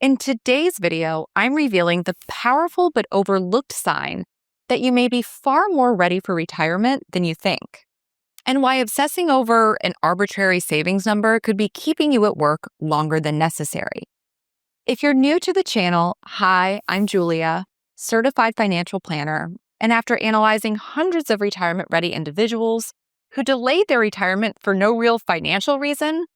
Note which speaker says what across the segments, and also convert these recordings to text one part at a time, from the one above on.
Speaker 1: In today's video, I'm revealing the powerful but overlooked sign that you may be far more ready for retirement than you think, and why obsessing over an arbitrary savings number could be keeping you at work longer than necessary. If you're new to the channel, hi, I'm Julia, certified financial planner, and after analyzing hundreds of retirement-ready individuals who delayed their retirement for no real financial reason,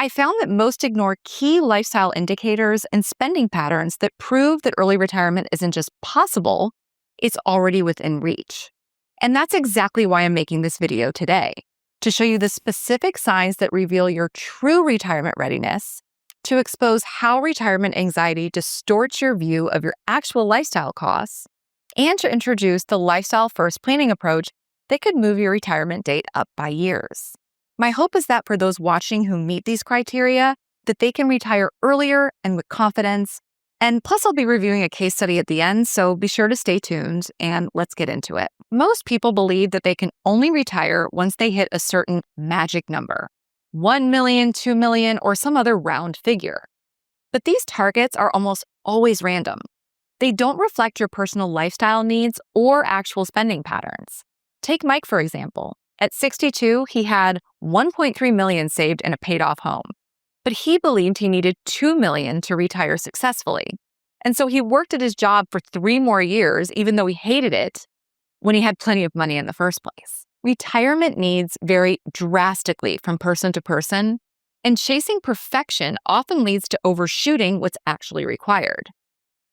Speaker 1: I found that most ignore key lifestyle indicators and spending patterns that prove that early retirement isn't just possible, it's already within reach. And that's exactly why I'm making this video today, to show you the specific signs that reveal your true retirement readiness, to expose how retirement anxiety distorts your view of your actual lifestyle costs, and to introduce the lifestyle-first planning approach that could move your retirement date up by years. My hope is that for those watching who meet these criteria, that they can retire earlier and with confidence. And plus, I'll be reviewing a case study at the end, so be sure to stay tuned and let's get into it. Most people believe that they can only retire once they hit a certain magic number, 1 million, 2 million, or some other round figure. But these targets are almost always random. They don't reflect your personal lifestyle needs or actual spending patterns. Take Mike, for example. At 62, he had 1.3 million saved in a paid-off home, but he believed he needed 2 million to retire successfully. And so he worked at his job for 3 more years, even though he hated it, when he had plenty of money in the first place. Retirement needs vary drastically from person to person, and chasing perfection often leads to overshooting what's actually required.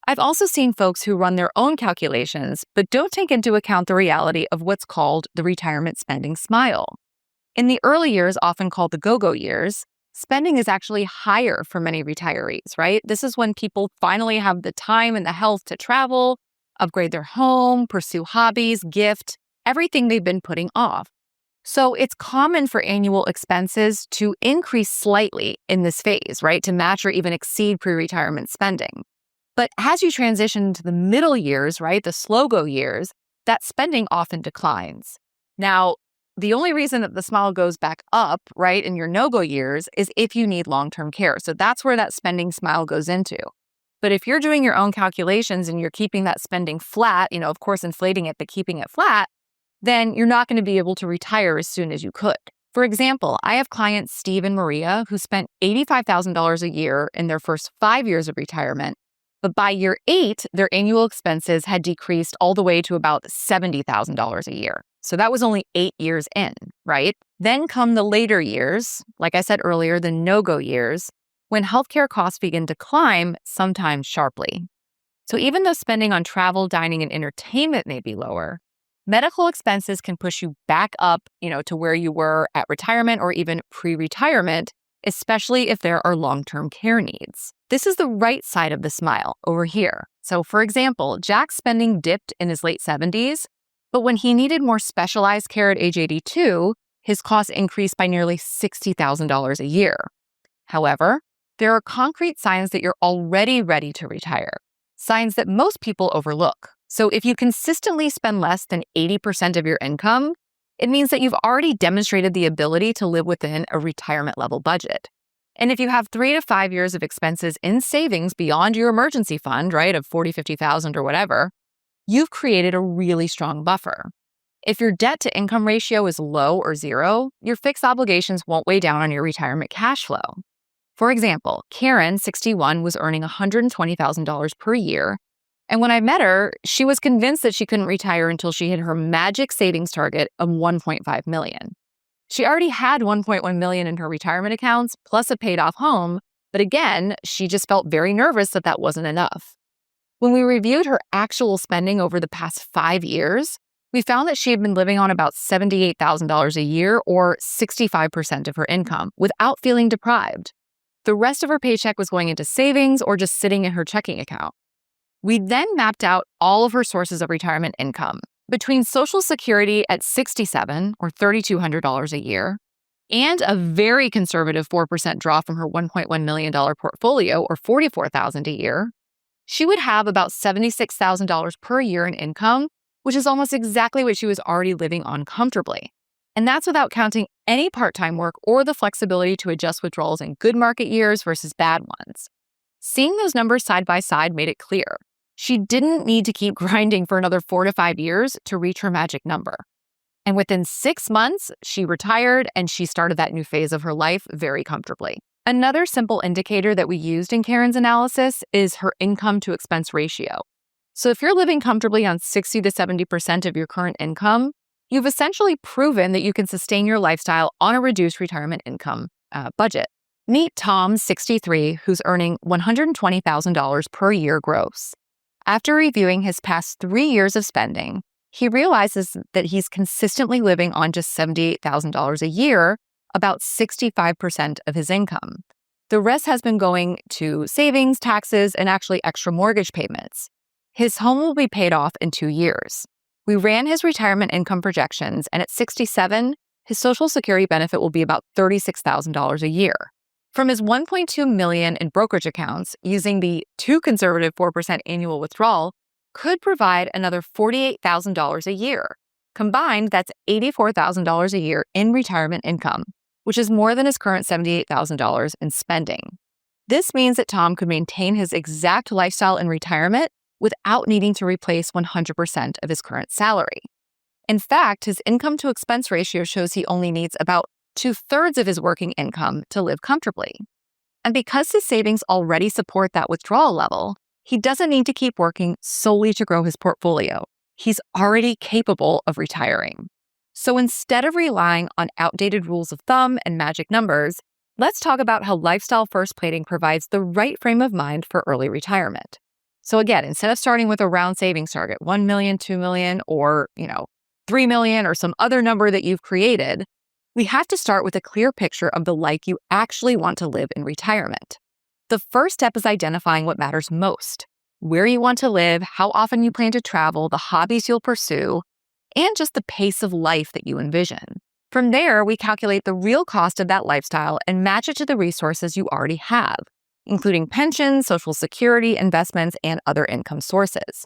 Speaker 1: I've also seen folks who run their own calculations, but don't take into account the reality of what's called the retirement spending smile. In the early years, often called the go-go years, spending is actually higher for many retirees, right? This is when people finally have the time and the health to travel, upgrade their home, pursue hobbies, gift, everything they've been putting off. So it's common for annual expenses to increase slightly in this phase, right? To match or even exceed pre-retirement spending. But as you transition to the middle years, right, the slow-go years, that spending often declines. Now, the only reason that the smile goes back up, right, in your no-go years is if you need long-term care. So that's where that spending smile goes into. But if you're doing your own calculations and you're keeping that spending flat, of course, inflating it, but keeping it flat, then you're not going to be able to retire as soon as you could. For example, I have clients Steve and Maria who spent $85,000 a year in their first 5 years of retirement. But by year 8, their annual expenses had decreased all the way to about $70,000 a year. So that was only 8 years in, right? Then come the later years, like I said earlier, the no-go years, when healthcare costs begin to climb, sometimes sharply. So even though spending on travel, dining, and entertainment may be lower, medical expenses can push you back up, to where you were at retirement or even pre-retirement, especially if there are long-term care needs. This is the right side of the smile over here. So for example, Jack's spending dipped in his late 70s, but when he needed more specialized care at age 82, his costs increased by nearly $60,000 a year. However, there are concrete signs that you're already ready to retire, signs that most people overlook. So if you consistently spend less than 80% of your income, it means that you've already demonstrated the ability to live within a retirement level budget. And if you have 3 to 5 years of expenses in savings beyond your emergency fund, right, of 40, 50,000 or whatever, you've created a really strong buffer. If your debt to income ratio is low or zero, your fixed obligations won't weigh down on your retirement cash flow. For example, Karen, 61, was earning $120,000 per year. And when I met her, she was convinced that she couldn't retire until she hit her magic savings target of $1.5 million. She already had $1.1 million in her retirement accounts, plus a paid-off home, but again, she just felt very nervous that that wasn't enough. When we reviewed her actual spending over the past 5 years, we found that she had been living on about $78,000 a year, or 65% of her income, without feeling deprived. The rest of her paycheck was going into savings or just sitting in her checking account. We then mapped out all of her sources of retirement income between Social Security at $67 or $3,200 a year and a very conservative 4% draw from her $1.1 million portfolio or $44,000 a year. She would have about $76,000 per year in income, which is almost exactly what she was already living on comfortably. And that's without counting any part-time work or the flexibility to adjust withdrawals in good market years versus bad ones. Seeing those numbers side by side made it clear. She didn't need to keep grinding for another 4 to 5 years to reach her magic number. And within 6 months, she retired and she started that new phase of her life very comfortably. Another simple indicator that we used in Karen's analysis is her income to expense ratio. So if you're living comfortably on 60 to 70% of your current income, you've essentially proven that you can sustain your lifestyle on a reduced retirement income budget. Meet Tom, 63, who's earning $120,000 per year gross. After reviewing his past 3 years of spending, he realizes that he's consistently living on just $78,000 a year, about 65% of his income. The rest has been going to savings, taxes, and actually extra mortgage payments. His home will be paid off in 2 years. We ran his retirement income projections, and at 67, his Social Security benefit will be about $36,000 a year. From his $1.2 million in brokerage accounts, using the too conservative 4% annual withdrawal, could provide another $48,000 a year. Combined, that's $84,000 a year in retirement income, which is more than his current $78,000 in spending. This means that Tom could maintain his exact lifestyle in retirement without needing to replace 100% of his current salary. In fact, his income to expense ratio shows he only needs about 2/3 of his working income to live comfortably. And because his savings already support that withdrawal level, he doesn't need to keep working solely to grow his portfolio. He's already capable of retiring. So instead of relying on outdated rules of thumb and magic numbers, let's talk about how lifestyle first planning provides the right frame of mind for early retirement. So again, instead of starting with a round savings target, 1 million, 2 million, or 3 million or some other number that you've created, we have to start with a clear picture of the life you actually want to live in retirement. The first step is identifying what matters most, where you want to live, how often you plan to travel, the hobbies you'll pursue, and just the pace of life that you envision. From there, we calculate the real cost of that lifestyle and match it to the resources you already have, including pensions, Social Security, investments, and other income sources.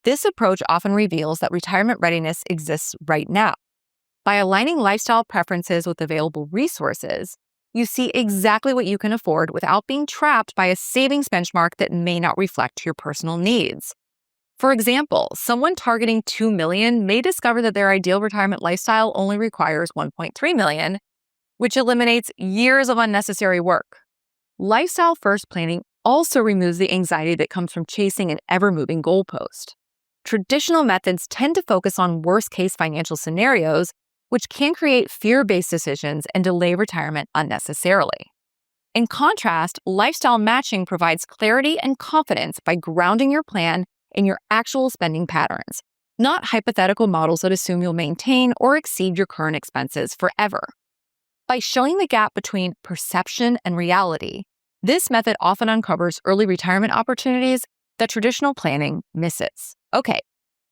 Speaker 1: This approach often reveals that retirement readiness exists right now. By aligning lifestyle preferences with available resources, you see exactly what you can afford without being trapped by a savings benchmark that may not reflect your personal needs. For example, someone targeting 2 million may discover that their ideal retirement lifestyle only requires 1.3 million, which eliminates years of unnecessary work. Lifestyle first planning also removes the anxiety that comes from chasing an ever-moving goalpost. Traditional methods tend to focus on worst-case financial scenarios, which can create fear-based decisions and delay retirement unnecessarily. In contrast, lifestyle matching provides clarity and confidence by grounding your plan in your actual spending patterns, not hypothetical models that assume you'll maintain or exceed your current expenses forever. By showing the gap between perception and reality, this method often uncovers early retirement opportunities that traditional planning misses. Okay,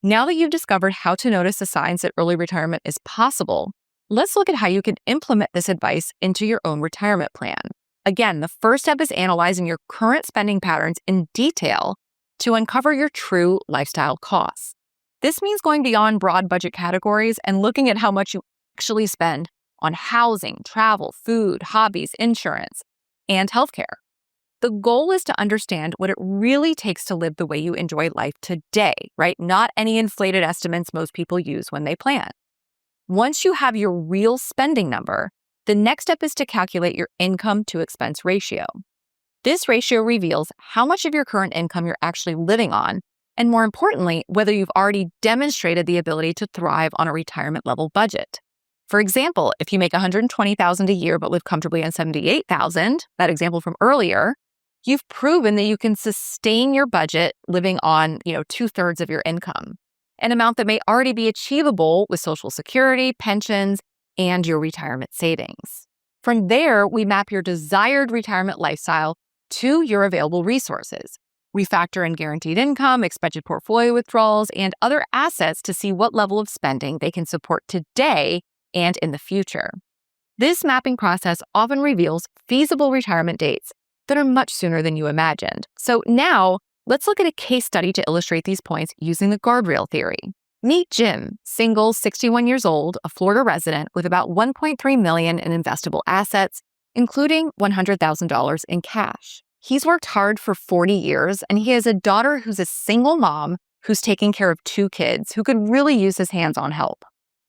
Speaker 1: now that you've discovered how to notice the signs that early retirement is possible, let's look at how you can implement this advice into your own retirement plan. Again, the first step is analyzing your current spending patterns in detail to uncover your true lifestyle costs. This means going beyond broad budget categories and looking at how much you actually spend on housing, travel, food, hobbies, insurance, and healthcare. The goal is to understand what it really takes to live the way you enjoy life today, right? Not any inflated estimates most people use when they plan. Once you have your real spending number, the next step is to calculate your income to expense ratio. This ratio reveals how much of your current income you're actually living on, and more importantly, whether you've already demonstrated the ability to thrive on a retirement level budget. For example, if you make $120,000 a year but live comfortably on $78,000, that example from earlier, you've proven that you can sustain your budget living on, 2/3 of your income, an amount that may already be achievable with Social Security, pensions, and your retirement savings. From there, we map your desired retirement lifestyle to your available resources. We factor in guaranteed income, expected portfolio withdrawals, and other assets to see what level of spending they can support today and in the future. This mapping process often reveals feasible retirement dates that are much sooner than you imagined. So now, let's look at a case study to illustrate these points using the guardrail theory. Meet Jim, single, 61 years old, a Florida resident with about $1.3 million in investable assets, including $100,000 in cash. He's worked hard for 40 years, and he has a daughter who's a single mom who's taking care of 2 kids who could really use his hands-on help.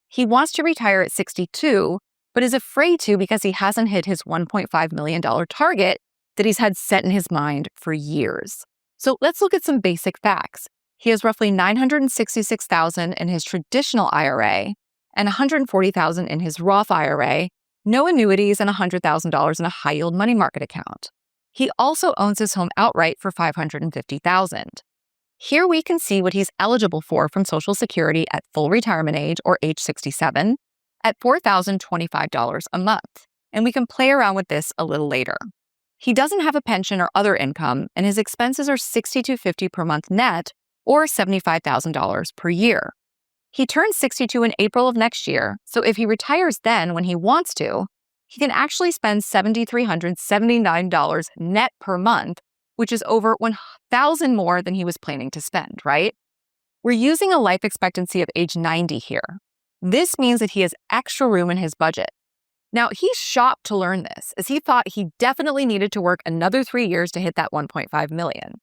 Speaker 1: He wants to retire at 62, but is afraid to because he hasn't hit his $1.5 million target that he's had set in his mind for years. So let's look at some basic facts. He has roughly $966,000 in his traditional IRA and $140,000 in his Roth IRA, no annuities, and $100,000 in a high-yield money market account. He also owns his home outright for $550,000. Here we can see what he's eligible for from Social Security at full retirement age, or age 67, at $4,025 a month. And we can play around with this a little later. He doesn't have a pension or other income, and his expenses are $6,250 per month net, or $75,000 per year. He turns 62 in April of next year, so if he retires then when he wants to, he can actually spend $7,379 net per month, which is over $1,000 more than he was planning to spend, right? We're using a life expectancy of age 90 here. This means that he has extra room in his budget. Now, he's shocked to learn this, as he thought he definitely needed to work another 3 years to hit that $1.5 million.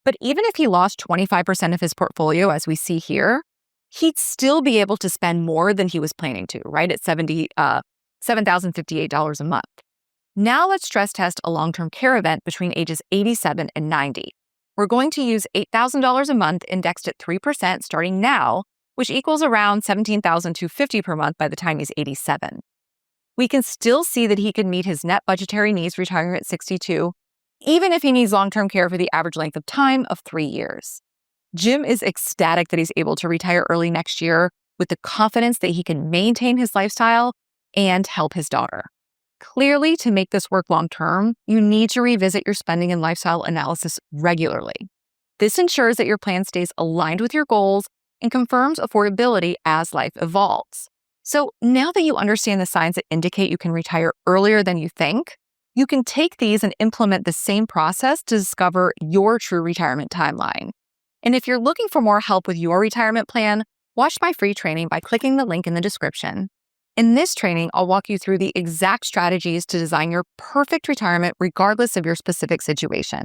Speaker 1: But even if he lost 25% of his portfolio, as we see here, he'd still be able to spend more than he was planning to, right, at $7,058 a month. Now let's stress test a long-term care event between ages 87 and 90. We're going to use $8,000 a month indexed at 3% starting now, which equals around $17,250 per month by the time he's 87. We can still see that he can meet his net budgetary needs retiring at 62, even if he needs long-term care for the average length of time of 3 years. Jim is ecstatic that he's able to retire early next year with the confidence that he can maintain his lifestyle and help his daughter. Clearly, to make this work long-term, you need to revisit your spending and lifestyle analysis regularly. This ensures that your plan stays aligned with your goals and confirms affordability as life evolves. So now that you understand the signs that indicate you can retire earlier than you think, you can take these and implement the same process to discover your true retirement timeline. And if you're looking for more help with your retirement plan, watch my free training by clicking the link in the description. In this training, I'll walk you through the exact strategies to design your perfect retirement regardless of your specific situation.